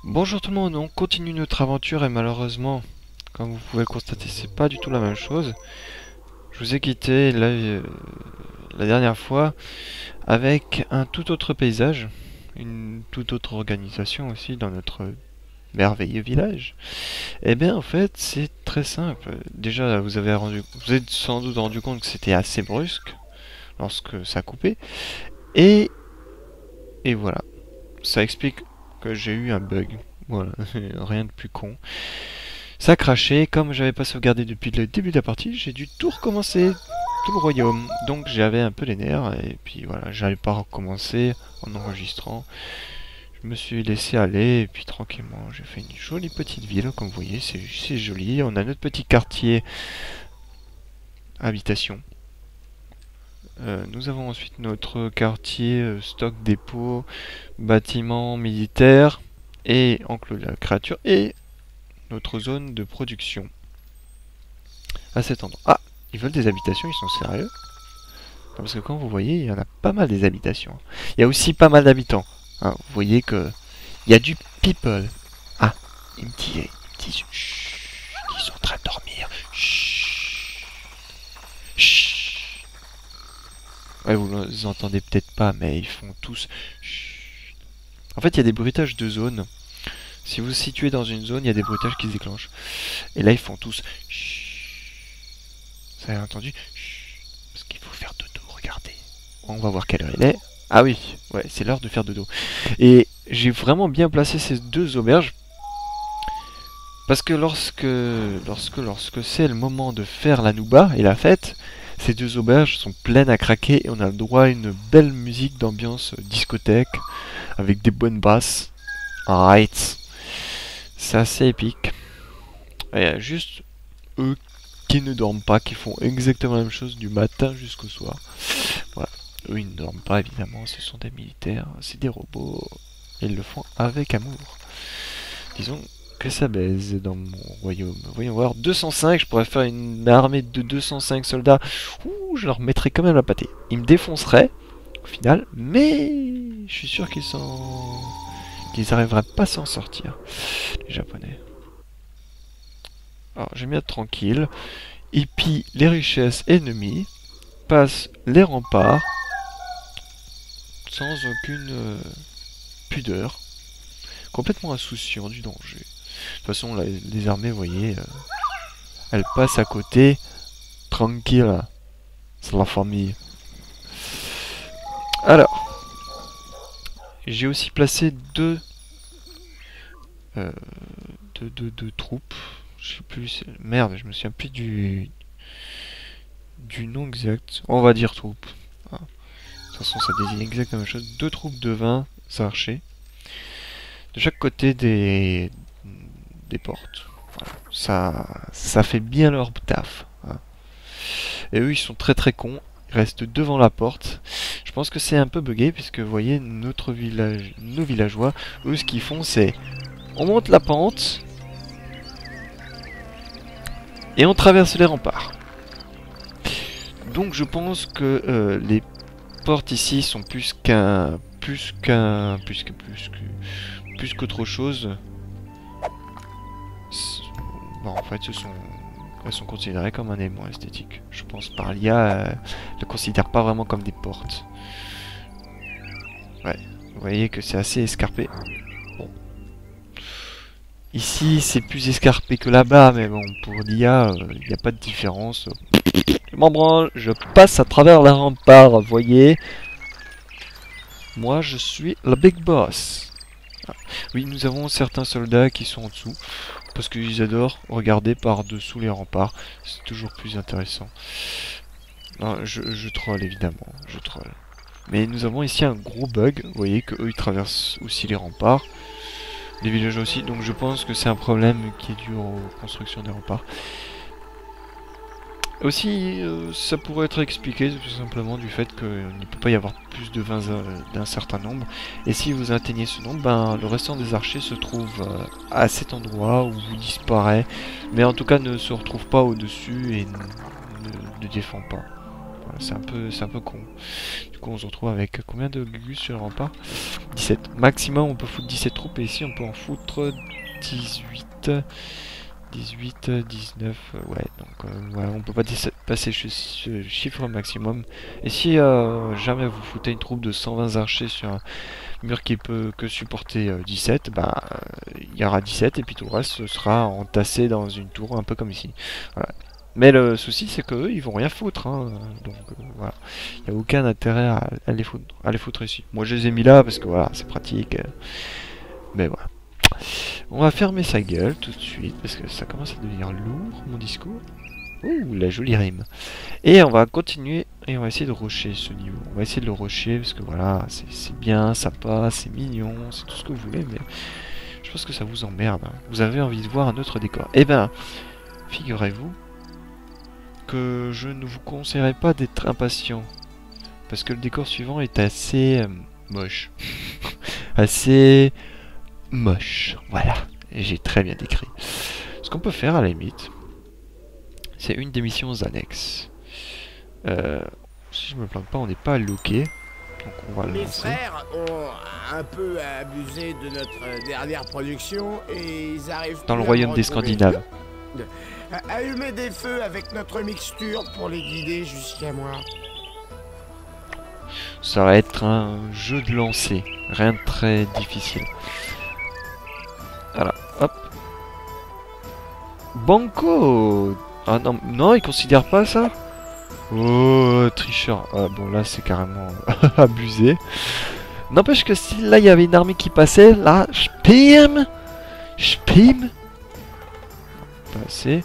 Bonjour tout le monde, on continue notre aventure et malheureusement, comme vous pouvez le constater, c'est pas du tout la même chose. Je vous ai quitté là, la dernière fois avec un tout autre paysage, une toute autre organisation aussi dans notre merveilleux village. Et bien en fait, c'est très simple. Déjà, vous êtes sans doute rendu compte que c'était assez brusque lorsque ça coupait. Et, et voilà, ça explique que j'ai eu un bug. Voilà, rien de plus con. Ça a craché, comme j'avais pas sauvegardé depuis le début de la partie, j'ai dû tout recommencer, tout le royaume. Donc j'avais un peu les nerfs, et puis voilà, j'allais pas recommencer en enregistrant. Je me suis laissé aller, et puis tranquillement, j'ai fait une jolie petite ville, comme vous voyez, c'est joli. On a notre petit quartier habitation. Nous avons ensuite notre quartier stock dépôt, bâtiment militaire, et enclos de la créature, et notre zone de production. À cet endroit. Ah, ils veulent des habitations, ils sont sérieux? Parce que quand vous voyez, il y en a pas mal des habitations. Il y a aussi pas mal d'habitants. Hein, vous voyez que il y a du people. Ah, il me dit, chut, ils sont en train de dormir. Chut, chut. Ouais, vous les entendez peut-être pas, mais ils font tous. Chut. En fait, il y a des bruitages de zone. Si vous vous situez dans une zone, il y a des bruitages qui se déclenchent. Et là, ils font tous. Chut. Vous avez entendu? Chut. Parce qu'il faut faire dodo, regardez. On va voir quelle heure il est. Ah oui, ouais, c'est l'heure de faire dodo. Et j'ai vraiment bien placé ces deux auberges. Parce que lorsque c'est le moment de faire la nouba et la fête, ces deux auberges sont pleines à craquer et on a le droit à une belle musique d'ambiance discothèque avec des bonnes basses. Alright. C'est assez épique. Et il y a juste eux qui ne dorment pas, qui font exactement la même chose du matin jusqu'au soir. Voilà. Eux, ils ne dorment pas, évidemment, ce sont des militaires, c'est des robots, et ils le font avec amour. Disons que ça baise dans mon royaume. Voyons voir, 205, je pourrais faire une armée de 205 soldats. Ouh, je leur mettrais quand même la pâtée. Ils me défonceraient, au final, mais je suis sûr qu'ils n'arriveraient pas à s'en sortir, les Japonais. Alors, j'aime bien être tranquille. Et puis, les richesses ennemies passent les remparts sans aucune pudeur, complètement insouciant du danger. De toute façon, les armées, vous voyez, elles passent à côté, tranquille, c'est la famille. Alors, j'ai aussi placé euh, deux troupes. Je sais plus, merde, je me souviens plus du nom exact. On va dire troupes. Ah. De toute façon, ça désigne exactement la même chose. Deux troupes de 20 archers de chaque côté des portes. Voilà. Ça fait bien leur taf. Hein. Et eux, ils sont très très cons. Ils restent devant la porte. Je pense que c'est un peu bugué, puisque vous voyez, notre village, nos villageois, eux, ce qu'ils font, c'est on monte la pente et on traverse les remparts. Donc, je pense que les portes ici sont plus qu'autre chose. Bon, en fait, elles sont considérées comme un élément esthétique. Je pense par l'IA, ne considère pas vraiment comme des portes. Ouais, vous voyez que c'est assez escarpé. Bon. Ici, c'est plus escarpé que là-bas, mais bon, pour l'IA, il n'y a pas de différence. Je m'en branle, je passe à travers la rempart, vous voyez. Moi, je suis le big boss. Ah. Oui, nous avons certains soldats qui sont en dessous. Parce qu'ils adorent regarder par-dessous les remparts. C'est toujours plus intéressant. Non, je troll évidemment, je troll. Mais nous avons ici un gros bug. Vous voyez que eux ils traversent aussi les remparts. Les villageois aussi. Donc je pense que c'est un problème qui est dû aux constructions des remparts. Aussi, ça pourrait être expliqué tout simplement du fait qu'il ne peut pas y avoir plus de 20 d'un certain nombre. Et si vous atteignez ce nombre, ben, le restant des archers se trouve à cet endroit où vous disparaît. Mais en tout cas ne se retrouve pas au-dessus et ne défend pas. Voilà. c'est un peu con. Du coup, on se retrouve avec combien de Gugus sur le rempart? 17. Maximum, on peut foutre 17 troupes, et ici, on peut en foutre 18. 18, 19, ouais, donc voilà, on peut pas passer ce chiffre maximum. Et si jamais vous foutez une troupe de 120 archers sur un mur qui peut que supporter 17, bah il y aura 17 et puis tout le reste ce sera entassé dans une tour, un peu comme ici. Voilà. Mais le souci c'est qu'eux ils vont rien foutre, hein, donc voilà, il n'y a aucun intérêt à les foutre ici. Moi je les ai mis là parce que voilà, c'est pratique, mais voilà. On va fermer sa gueule tout de suite parce que ça commence à devenir lourd mon discours. Ouh, la jolie rime. Et on va continuer et on va essayer de rusher ce niveau. On va essayer de le rusher parce que voilà, c'est bien, ça passe, c'est mignon, c'est tout ce que vous voulez, mais je pense que ça vous emmerde. Hein. Vous avez envie de voir un autre décor. Eh ben, figurez-vous que je ne vous conseillerais pas d'être impatient parce que le décor suivant est assez moche. Assez moche, voilà, j'ai très bien décrit. Ce qu'on peut faire à la limite, c'est une des missions annexes. Si je me plante pas, on n'est pas loqué, donc on va le lancer. Mes frères ont un peu abusé de notre dernière production et ils arrivent dans le royaume des Scandinaves. Allumer des feux avec notre mixture pour les guider jusqu'à moi. Ça va être un jeu de lancer, rien de très difficile. Voilà, hop. Banco. Ah non, non, il considère pas ça. Oh, tricheur. Ah bon, là, c'est carrément abusé. N'empêche que si là, il y avait une armée qui passait, là, je pime. Pas assez.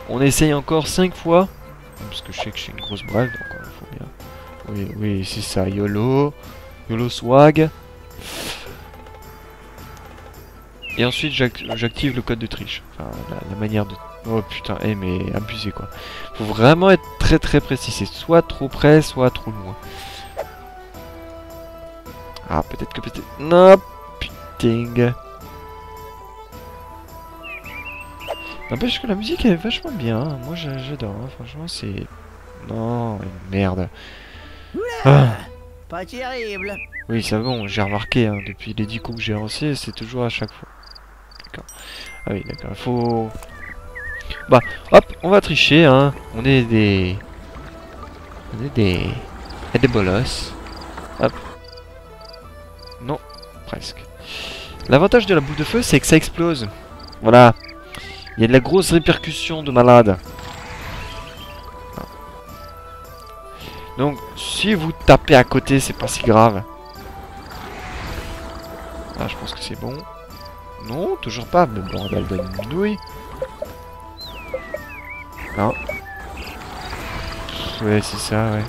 On essaye encore 5 fois. Parce que je sais que je suis une grosse brève, donc il faut bien. Oui, oui, c'est ça, YOLO. YOLO swag. Et ensuite j'active le code de triche. Enfin, la manière de... Oh putain, mais abusé quoi. Faut vraiment être très très précis. C'est soit trop près, soit trop loin. Ah, peut-être que peut-être... Non, putain. N'empêche que la musique est vachement bien. Hein. Moi j'adore. Hein. Franchement, c'est... Non, merde. Ah. Pas terrible. Oui, c'est bon, j'ai remarqué. Hein, depuis les 10 coups que j'ai lancés, c'est toujours à chaque fois. Ah oui, d'accord, il faut... Bah, hop, on va tricher, hein. On est des bolos. Hop. Non, presque. L'avantage de la boule de feu, c'est que ça explose. Voilà. Il y a de la grosse répercussion de malade. Donc, si vous tapez à côté, c'est pas si grave. Ah, je pense que c'est bon. Non, toujours pas. Mais bordel de nouilles. Non. Ouais, c'est ça, ouais.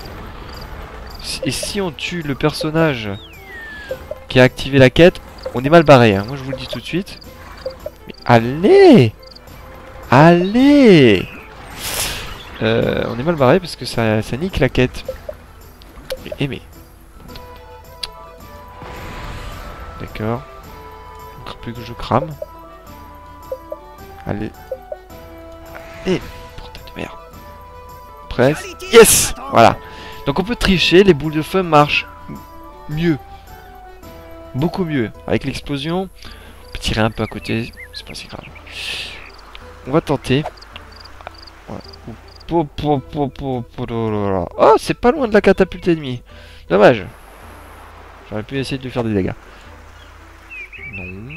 Et si on tue le personnage qui a activé la quête, on est mal barré. Hein. Moi, je vous le dis tout de suite. Mais allez! Allez! On est mal barré parce que ça nique la quête. Mais... D'accord. Plus que je crame. Allez. Et putain de merde. Presse. Yes. Voilà. Donc on peut tricher, les boules de feu marchent mieux. Beaucoup mieux. Avec l'explosion, on peut tirer un peu à côté, c'est pas si grave. On va tenter. Voilà. Oh, c'est pas loin de la catapulte ennemie. Dommage. J'aurais pu essayer de lui faire des dégâts. Non.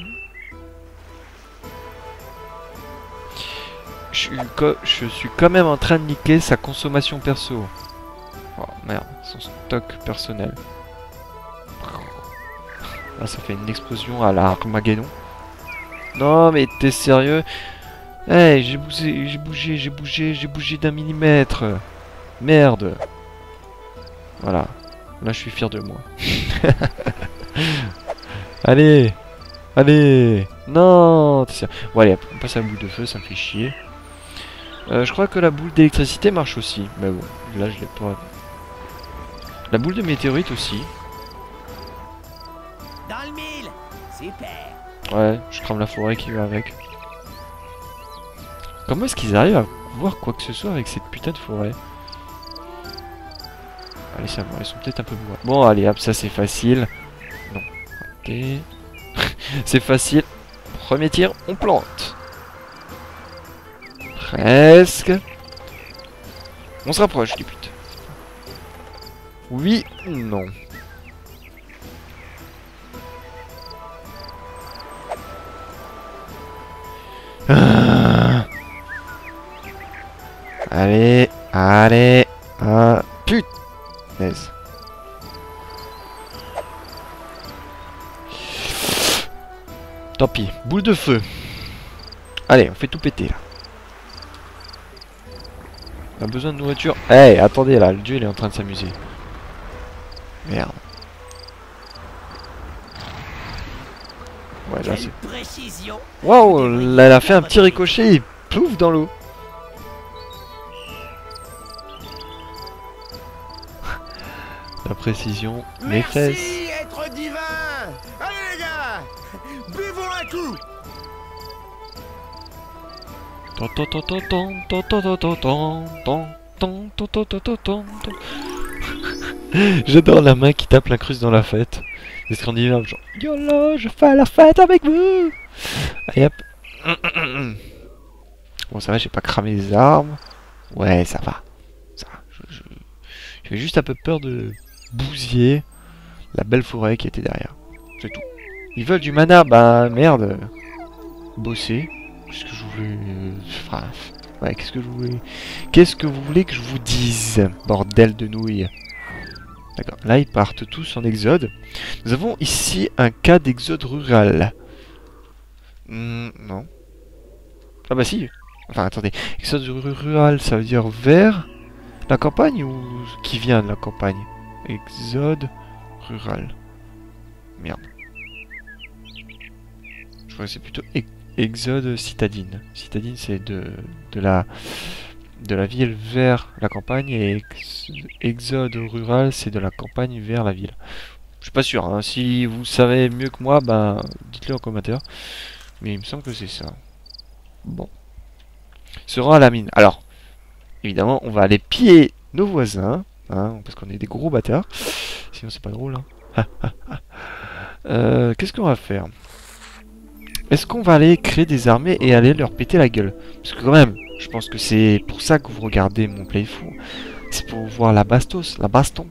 Je suis quand même en train de niquer sa consommation perso. Oh merde, son stock personnel. Là, ça fait une explosion à la Armageddon. Non, mais t'es sérieux? Hey, j'ai bougé d'un millimètre. Merde. Voilà. Là, je suis fier de moi. Allez. Allez. Non. Bon, allez, on passe à la boule de feu, ça me fait chier. Je crois que la boule d'électricité marche aussi. Mais bon, là, je l'ai pas. La boule de météorite aussi. Dans le mille. Super. Ouais, je crame la forêt qui va avec. Comment est-ce qu'ils arrivent à voir quoi que ce soit avec cette putain de forêt? Allez, ça va, ils sont peut-être un peu bois. Bon, allez, hop, ça c'est facile. Non, raté. C'est facile. Premier tir, on plante. Presque. On se rapproche du but. Oui, non. Ah. Allez, allez. Ah, punaise. Tant pis, boule de feu. Allez, on fait tout péter là. On a besoin de nourriture. Eh, hey, attendez là, le dieu il est en train de s'amuser. Merde. Ouais, là c'est... Waouh, elle a fait un petit ricochet et plouf dans l'eau. La précision, mes fesses. Merci, être divin. Allez les gars, buvons un coup. J'adore la main qui tape l'incruste dans la fête. Les Scandinaves, genre YOLO, je fais la fête avec vous. Allez hop. Bon, ça va, j'ai pas cramé les armes. Ouais, ça va. Ça va. J'ai juste un peu peur de bousiller la belle forêt qui était derrière. C'est tout. Ils veulent du mana, bah merde. Bosser. Qu'est-ce que je voulais... Enfin... Ouais, qu'est-ce que je voulais... Qu'est-ce que vous voulez que je vous dise, bordel de nouilles? D'accord, là ils partent tous en exode. Nous avons ici un cas d'exode rural. Non. Ah bah si. Enfin attendez, exode rural ça veut dire vers la campagne ou qui vient de la campagne? Exode rural. Merde. Je crois que c'est plutôt exode citadine. Citadine c'est de la ville vers la campagne et exode rural c'est de la campagne vers la ville. Je suis pas sûr, hein. Si vous savez mieux que moi, ben dites-le en commentaire. Mais il me semble que c'est ça. Bon. Se rend à la mine. Alors, évidemment, on va aller piller nos voisins, hein, parce qu'on est des gros bâtards. Sinon c'est pas drôle. Hein. Qu'est-ce qu'on va faire? Est-ce qu'on va aller créer des armées et aller leur péter la gueule? Parce que quand même, je pense que c'est pour ça que vous regardez mon playthrough. C'est pour voir la bastos, la baston,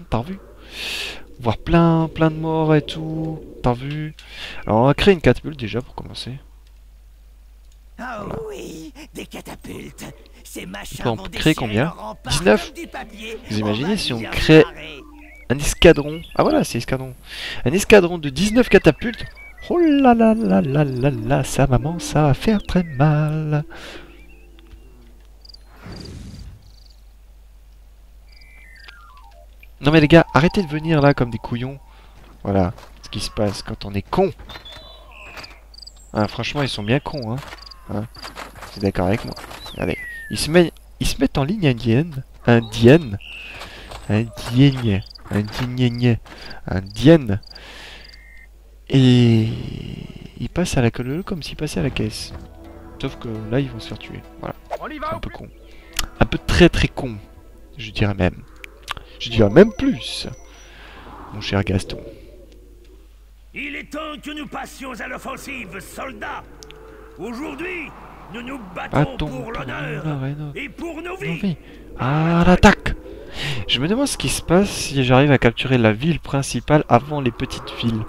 t'as vu? Voir plein de morts et tout, t'as vu? Alors on va créer une catapulte déjà pour commencer. Ah oui, des catapultes. Ces machins on vont peut créer déchirer combien? leur rempart 19. comme du papier. Vous imaginez si on Envahir crée Paris. un escadron? Ah voilà, c'est escadron. Un escadron de 19 catapultes. Oh là là là là là là, ça maman, ça va faire très mal. Non mais les gars, arrêtez de venir là comme des couillons. Voilà ce qui se passe quand on est con. Ah, franchement, ils sont bien cons, hein. T'es d'accord avec moi? Regardez, ils se mettent en ligne indienne, indienne, et ils passent à la queue comme s'ils passaient à la caisse. Sauf que là, ils vont se faire tuer. Voilà, c'est un peu con, un peu très con, je dirais même. Je dirais même plus, mon cher Gaston. Il est temps que nous passions à l'offensive, soldats. Aujourd'hui, nous nous battons pour l'honneur et pour nos vies. À l'attaque! Je me demande ce qui se passe si j'arrive à capturer la ville principale avant les petites villes.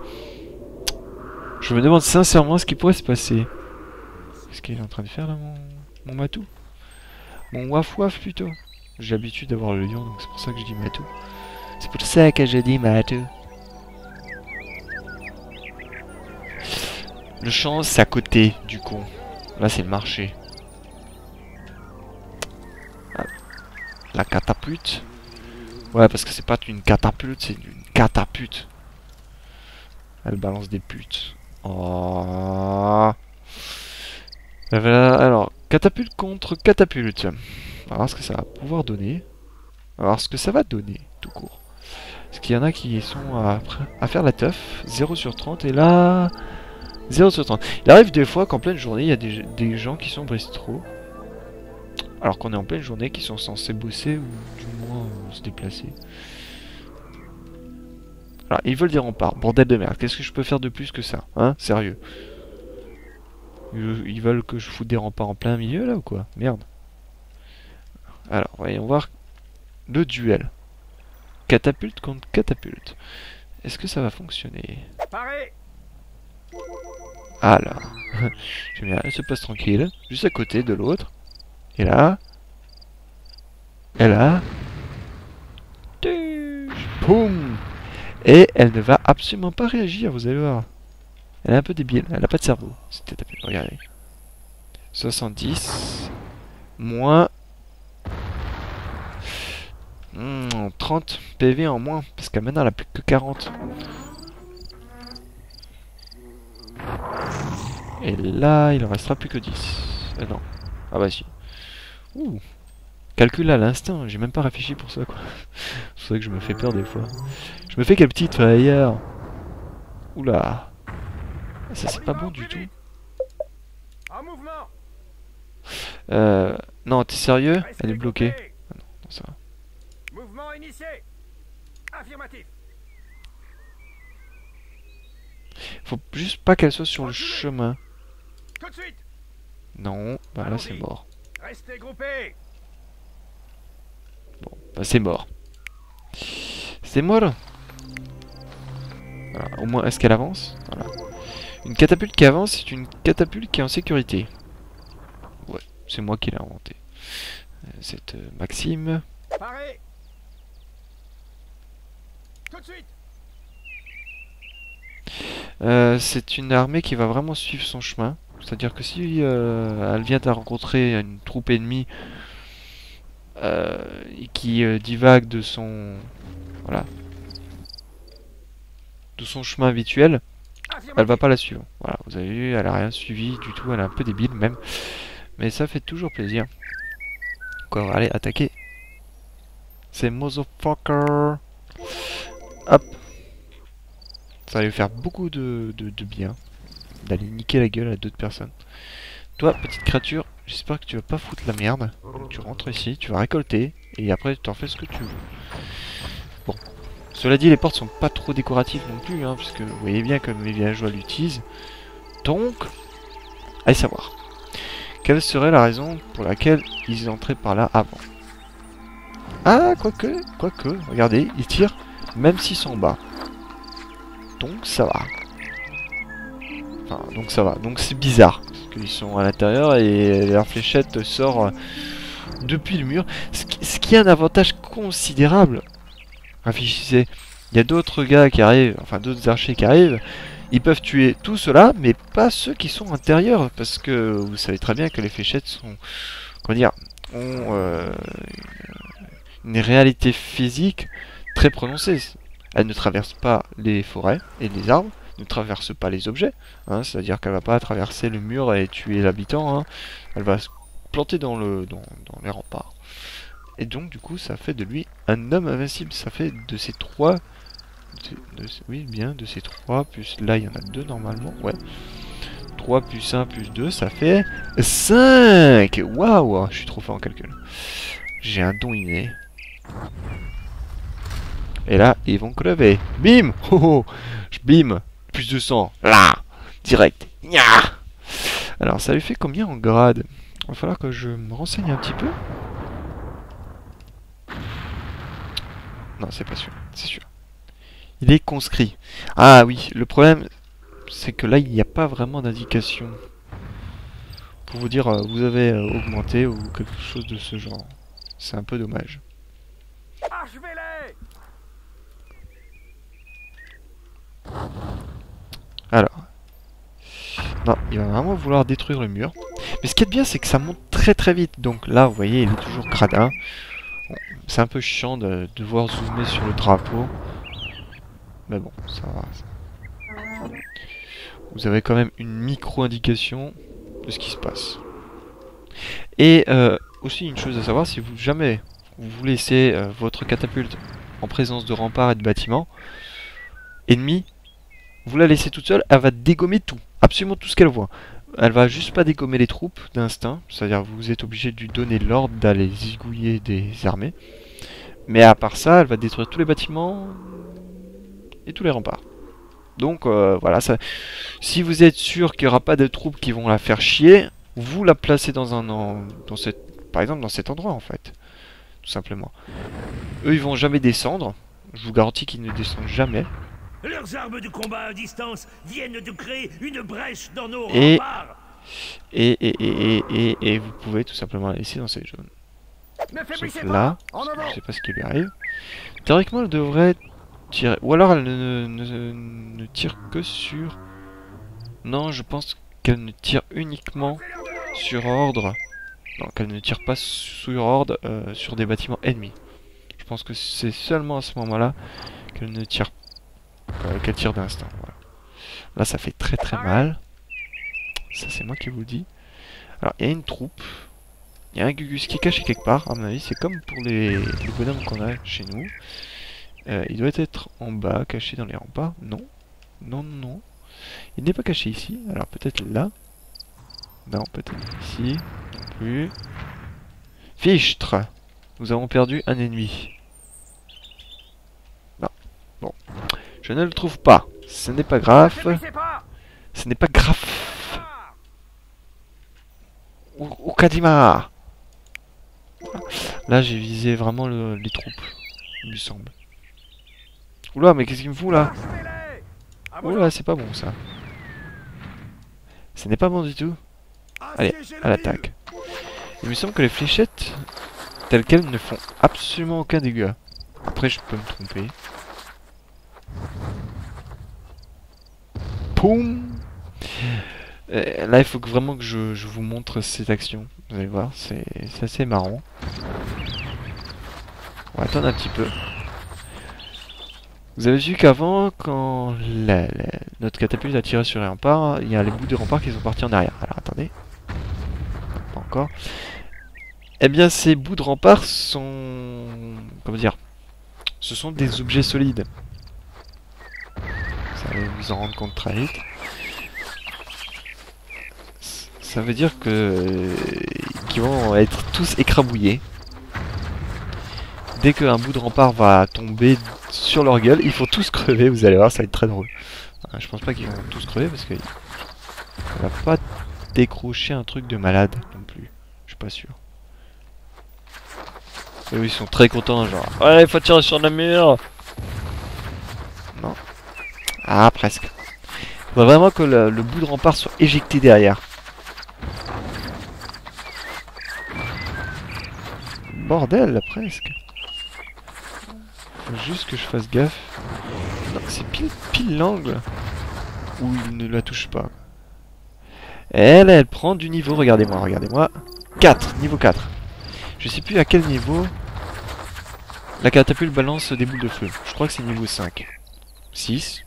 Je me demande sincèrement ce qui pourrait se passer. Qu'est-ce qu'il est en train de faire là, mon matou? Mon waf plutôt. J'ai l'habitude d'avoir le lion, donc c'est pour ça que je dis matou. C'est pour ça que je dis matou. Le champ, c'est à côté du con. Là, c'est le marché. Ah. La catapulte. Ouais, parce que c'est pas une catapulte, c'est une catapulte. Elle balance des putes. Oh. Voilà, alors, catapulte contre catapulte. On va voir ce que ça va pouvoir donner. On va voir ce que ça va donner, tout court. Parce qu'il y en a qui sont à faire la teuf. 0 sur 30, et là... 0 sur 30. Il arrive des fois qu'en pleine journée, il y a des gens qui sont bristro. Alors qu'on est en pleine journée, qu'ils sont censés bosser ou du moins se déplacer. Alors, ils veulent des remparts. Bordel de merde. Qu'est-ce que je peux faire de plus que ça? Hein? Sérieux. Ils veulent que je foute des remparts en plein milieu là ou quoi? Merde. Alors, voyons voir le duel. Catapulte contre catapulte. Est-ce que ça va fonctionner? Paré. Alors. J'aime bien, elle se passe tranquille. Juste à côté de l'autre. Et là. Et là. Boum. Et elle ne va absolument pas réagir, vous allez voir. Elle est un peu débile, elle n'a pas de cerveau. C'était tapé, regardez. 70. Moins. 30 PV en moins. Parce qu'à maintenant elle a plus que 40. Et là, il en restera plus que 10. Non. Ah bah si. Ouh. Calcul à l'instinct, j'ai même pas réfléchi pour ça quoi. C'est vrai que je me fais peur des fois. Je me fais quelle petite frayeur. Oula. Ça c'est pas bon du tout. En mouvement. Non, t'es sérieux? Elle est bloquée. Ah non, non, ça va. Mouvement initié. Affirmatif. Faut juste pas qu'elle soit sur le chemin. Tout de suite. Non, bah là c'est mort. Restez groupés. Bon, bah c'est mort. C'est mort. Voilà, au moins, est-ce qu'elle avance? Voilà. Une catapulte qui avance, c'est une catapulte qui est en sécurité. Ouais, c'est moi qui l'ai inventé. Cette maxime. Paré. Tout de suite. C'est une armée qui va vraiment suivre son chemin. C'est-à-dire que si elle vient à rencontrer une troupe ennemie qui divague de son... Voilà. De son chemin habituel, elle va pas la suivre. Voilà, vous avez vu, elle a rien suivi du tout, elle est un peu débile même. Mais ça fait toujours plaisir. Encore, allez, attaquer. C'est motherfucker. Hop. Ça va lui faire beaucoup de bien. D'aller niquer la gueule à d'autres personnes. Toi, petite créature, j'espère que tu vas pas foutre la merde. Donc tu rentres ici, tu vas récolter, et après tu en fais ce que tu veux. Bon. Cela dit, les portes sont pas trop décoratives non plus, hein, puisque vous voyez bien comme les villageois l'utilisent. Donc, allez savoir. Quelle serait la raison pour laquelle ils entraient par là avant? Ah, quoique, regardez, ils tirent même s'ils sont en bas. Donc ça va. Enfin, donc ça va. Donc c'est bizarre. Parce qu'ils sont à l'intérieur et leur fléchette sort depuis le mur. Ce qui est un avantage considérable. Réfléchissez. Il y a d'autres gars qui arrivent, enfin d'autres archers qui arrivent. Ils peuvent tuer tout cela, mais pas ceux qui sont intérieurs. Parce que vous savez très bien que les fléchettes sont... Comment dire, ont une réalité physique très prononcée. Elle ne traverse pas les forêts et les arbres, ne traverse pas les objets, hein, c'est-à-dire qu'elle va pas traverser le mur et tuer l'habitant, hein. Elle va se planter dans les remparts. Et donc du coup ça fait de lui un homme invincible, ça fait de ces trois... oui bien, de ces trois, plus là il y en a deux normalement, ouais. 3 plus 1 plus 2, ça fait 5. Waouh, je suis trop fort en calcul. J'ai un don inné. Et là, ils vont crever. Bim. Oh, oh. Je bim. Plus de sang. Là. Direct. Nya. Alors, ça lui fait combien en grade? Il va falloir que je me renseigne un petit peu. Non, c'est pas sûr. C'est sûr. Il est conscrit. Ah oui, le problème, c'est que là, il n'y a pas vraiment d'indication. Pour vous dire, vous avez augmenté ou quelque chose de ce genre. C'est un peu dommage. Achevez-les. Alors. Non, il va vraiment vouloir détruire le mur. Mais ce qui est bien, c'est que ça monte très très vite. Donc là, vous voyez, il est toujours gradin. Bon, c'est un peu chiant de devoir zoomer sur le drapeau. Mais bon, ça va. Vous avez quand même une micro-indication de ce qui se passe. Et aussi une chose à savoir, si vous jamais vous laissez votre catapulte en présence de remparts et de bâtiments ennemis, vous la laissez toute seule, elle va dégommer tout, absolument tout ce qu'elle voit. elle va juste pas dégommer les troupes d'instinct. C'est-à-dire vous êtes obligé de lui donner l'ordre d'aller zigouiller des armées. Mais à part ça, elle va détruire tous les bâtiments et tous les remparts. Donc voilà, ça, si vous êtes sûr qu'il n'y aura pas de troupes qui vont la faire chier, vous la placez dans par exemple dans cet endroit en fait, tout simplement. Eux ils vont jamais descendre, je vous garantis qu'ils ne descendent jamais. Leurs armes de combat à distance viennent de créer une brèche dans nos remparts. Et vous pouvez tout simplement la laisser dans cette zone. Sauf là, je sais pas ce qui lui arrive. Théoriquement elle devrait tirer, ou alors elle ne tire que sur... Non, je pense qu'elle ne tire uniquement sur ordre. Non, qu'elle ne tire pas sur ordre sur des bâtiments ennemis. Je pense que c'est seulement à ce moment-là qu'elle ne tire qu'elle tire d'instinct. Voilà. Là, ça fait très très mal. Ça, c'est moi qui vous le dis. Alors, il y a une troupe. Il y a un Gugus qui est caché quelque part. À mon avis, c'est comme pour les bonhommes qu'on a chez nous. Il doit être en bas, caché dans les remparts. Non. Non, non. Il n'est pas caché ici. Alors, peut-être là. Non, peut-être ici. Non plus. Fichtre! Nous avons perdu un ennemi. Non. Bon. Je ne le trouve pas. Ce n'est pas grave. Ce n'est pas grave. Okadima! Là, j'ai visé vraiment les troupes. Il me semble. Oula, mais qu'est-ce qu'il me fout là? Oula, c'est pas bon ça. Ce n'est pas bon du tout. Allez, à l'attaque. Il me semble que les fléchettes, telles quelles, ne font absolument aucun dégât. Après, je peux me tromper. Poum! Là, il faut vraiment que je vous montre cette action. Vous allez voir, c'est assez marrant. On va attendre un petit peu. Vous avez vu qu'avant, quand notre catapulte a tiré sur les remparts, il y a les bouts des remparts qui sont partis en arrière. Alors, attendez. Pas encore. Eh bien, ces bouts de remparts sont... Comment dire? Ce sont des objets solides. Ça va vous en rendre compte très vite. Ça veut dire que qu'ils vont être tous écrabouillés. Dès qu'un bout de rempart va tomber sur leur gueule, ils faut tous crever, vous allez voir, ça va être très drôle. Je pense pas qu'ils vont tous crever parce que ça va pas décrocher un truc de malade non plus. Je suis pas sûr. Et eux, ils sont très contents, genre ouais, il faut tirer sur le mur. Non. Ah, presque. Il faudrait vraiment que le bout de rempart soit éjecté derrière. Bordel, presque. Faut juste que je fasse gaffe. Non, c'est pile l'angle où il ne la touche pas. Elle prend du niveau, regardez-moi. 4, niveau 4. Je sais plus à quel niveau la catapulte balance des boules de feu. Je crois que c'est niveau 5. 6.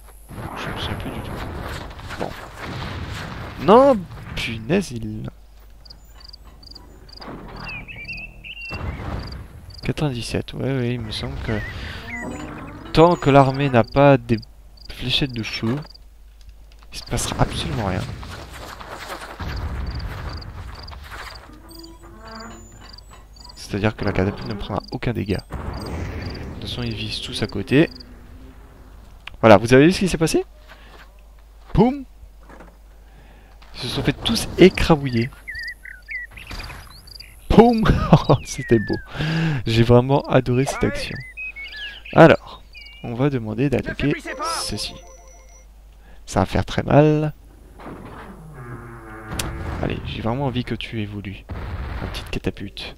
Je ne sais plus du tout. Bon. Non, punaise, il... 97, ouais, il me semble que... Tant que l'armée n'a pas des fléchettes de feu, il se passera absolument rien. C'est-à-dire que la catapulte ne prendra aucun dégât. De toute façon, ils visent tous à côté. Voilà, vous avez vu ce qui s'est passé? Boum! Ils se sont fait tous écrabouiller. Boum! C'était beau. J'ai vraiment adoré cette action. Alors, on va demander d'attaquer ceci. Ça va faire très mal. Allez, j'ai vraiment envie que tu évolues, ma petite catapulte.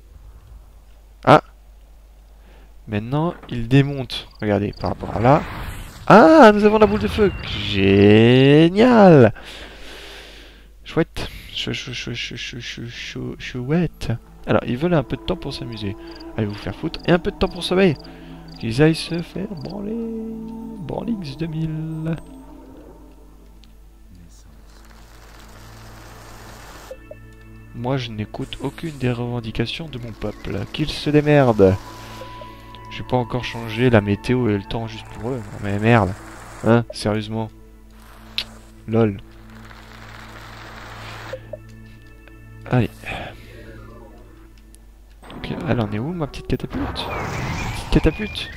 Ah! Maintenant, il démonte. Regardez, par rapport à là. Ah, nous avons la boule de feu. Génial! Chouette. Chouette. Alors, ils veulent un peu de temps pour s'amuser. Allez vous faire foutre. Et un peu de temps pour sommeil. Qu'ils aillent se faire branler. Branlix 2000. Moi, je n'écoute aucune des revendications de mon peuple. Qu'ils se démerdent. J'ai pas encore changé la météo et le temps juste pour eux. Non mais merde. Hein, sérieusement. Lol. Allez. Donc, elle en est où, ma petite catapulte? Petite catapulte.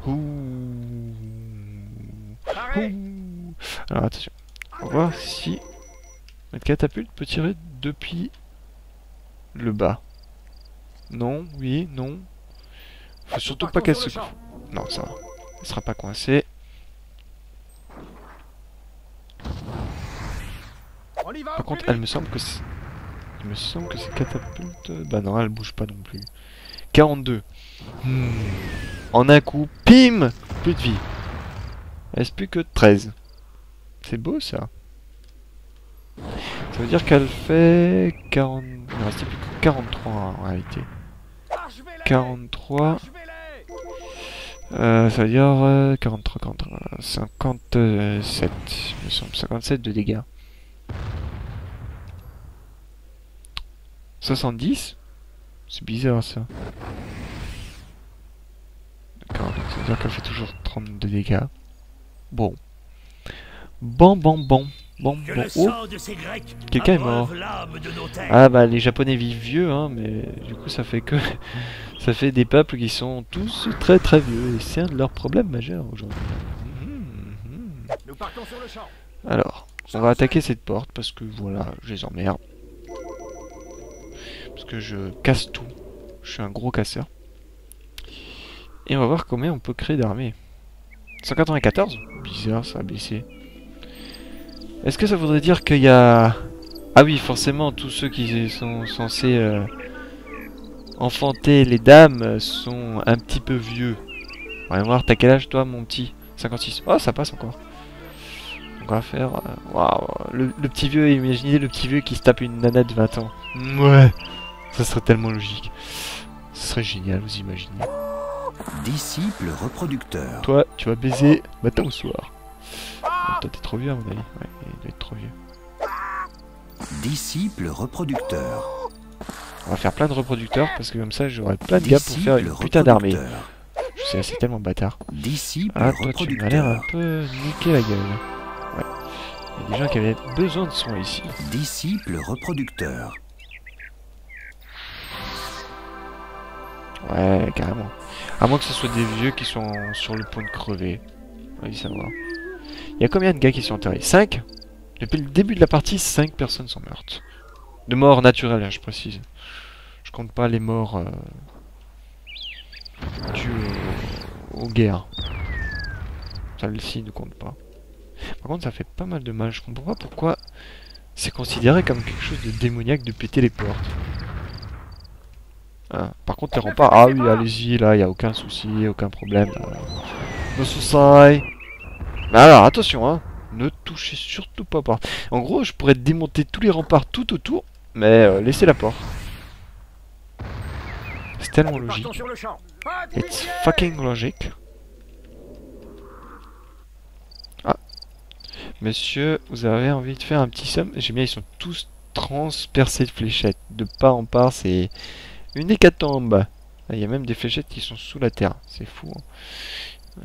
Ouh. Ouh. Alors attention. On va voir si notre catapulte peut tirer depuis le bas. Non, oui, non. Faut surtout pas qu'elle se... Non, ça va. Elle sera pas coincée. Par contre, elle me semble que c'est... Il me semble que c'est catapulte... Bah non, elle bouge pas non plus. 42. En un coup, pim! Plus de vie. Il reste plus que 13. C'est beau ça. Ça veut dire qu'elle fait 40... Il ne restait plus que 43 en réalité. 43... ça veut dire 43, 43, 57, il me semble, 57 de dégâts. 70? C'est bizarre ça. D'accord, donc ça veut dire qu'elle fait toujours 30 de dégâts. Bon. Bon. Oh, quelqu'un est mort. Ah bah les Japonais vivent vieux, hein, mais du coup ça fait que... ça fait des peuples qui sont tous très très vieux, et c'est un de leurs problèmes majeurs aujourd'hui. Nous partons sur le champ. Alors, on va attaquer cette porte, parce que voilà, je les emmerde. Parce que je casse tout. Je suis un gros casseur. Et on va voir combien on peut créer d'armées. 194? Bizarre, ça a baissé. Est-ce que ça voudrait dire qu'il y a... Ah oui, forcément, tous ceux qui sont censés enfanter les dames sont un petit peu vieux. On va voir, t'as quel âge toi, mon petit? 56. Oh, ça passe encore. Donc on va faire... Waouh, le petit vieux, imaginez le petit vieux qui se tape une nana de 20 ans. Ouais, ça serait tellement logique. Ce serait génial, vous imaginez. Disciple reproducteur. Toi, tu vas baiser matin ou soir. Bon, toi, t'es trop vieux à mon avis. Ouais, il doit être trop vieux. Disciple reproducteur. On va faire plein de reproducteurs parce que comme ça, j'aurai plein de gars pour faire une putain d'armée. Je sais, c'est tellement bâtard. Disciple ah, toi, tu m'as l'air un peu niqué la gueule. Ouais. Il y a des gens qui avaient besoin de soins ici. Disciple reproducteur. Ouais, carrément. À moins que ce soit des vieux qui sont sur le point de crever. On va y savoir. Il y a combien de gars qui sont enterrés? 5? Depuis le début de la partie, 5 personnes sont mortes. De mort naturelle, hein, je précise. Je compte pas les morts dues aux guerres. Celle-ci ne compte pas. Par contre, ça fait pas mal de mal. Je comprends pas pourquoi c'est considéré comme quelque chose de démoniaque de péter les portes. Ah, par contre, les remparts, ah oui, allez-y, là, il n'y a aucun souci, aucun problème. No souci. Mais alors, attention, hein, ne touchez surtout pas aux portes. En gros, je pourrais démonter tous les remparts tout autour, mais laissez la porte. C'est tellement logique. It's fucking logic. Ah. Monsieur, vous avez envie de faire un petit somme? J'aime bien, ils sont tous transpercés de fléchettes. De part en part, c'est... une hécatombe. Il y a même des fléchettes qui sont sous la terre. C'est fou. Hein.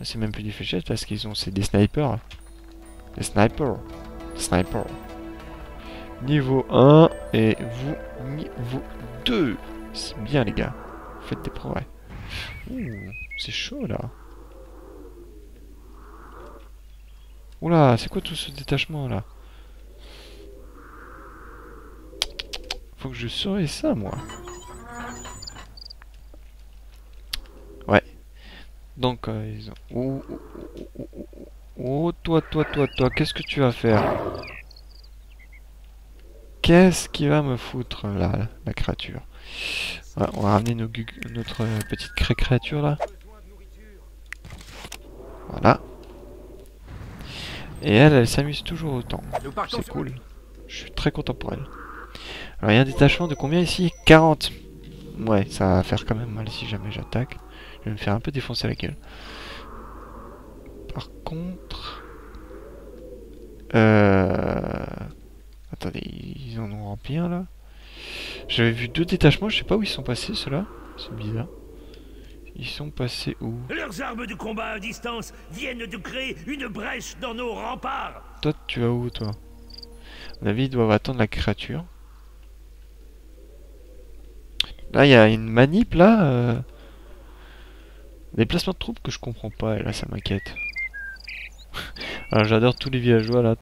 C'est même plus des fléchettes parce qu'ils ont... c'est des snipers. Des snipers. Sniper. Niveau 1 et vous niveau 2. C'est bien les gars. Faites des progrès. Ouh, c'est chaud là. Oula, c'est quoi tout ce détachement là? Faut que je surveille ça moi. Ouais. Donc, ils ont... Oh, toi, qu'est-ce que tu vas faire? Qu'est-ce qui va me foutre, là, la créature? Ouais, on va ramener notre petite créature, là. Voilà. Et elle s'amuse toujours autant. C'est cool. Je suis très content pour elle. Alors, il y a un détachement de combien ici? 40. Ouais, ça va faire quand même mal si jamais j'attaque. Je vais me faire un peu défoncer la gueule. Par contre... Attendez, ils en ont rempli un là. J'avais vu 2 détachements, je sais pas où ils sont passés ceux-là. C'est bizarre. Ils sont passés où? Leurs armes de combat à distance viennent de créer une brèche dans nos remparts. Toi, tu vas où toi? À mon avis, ils doivent attendre la créature. Là, il y a une manip, là. Des placements de troupes que je comprends pas, et là, ça m'inquiète. Alors, j'adore tous les villageois, là.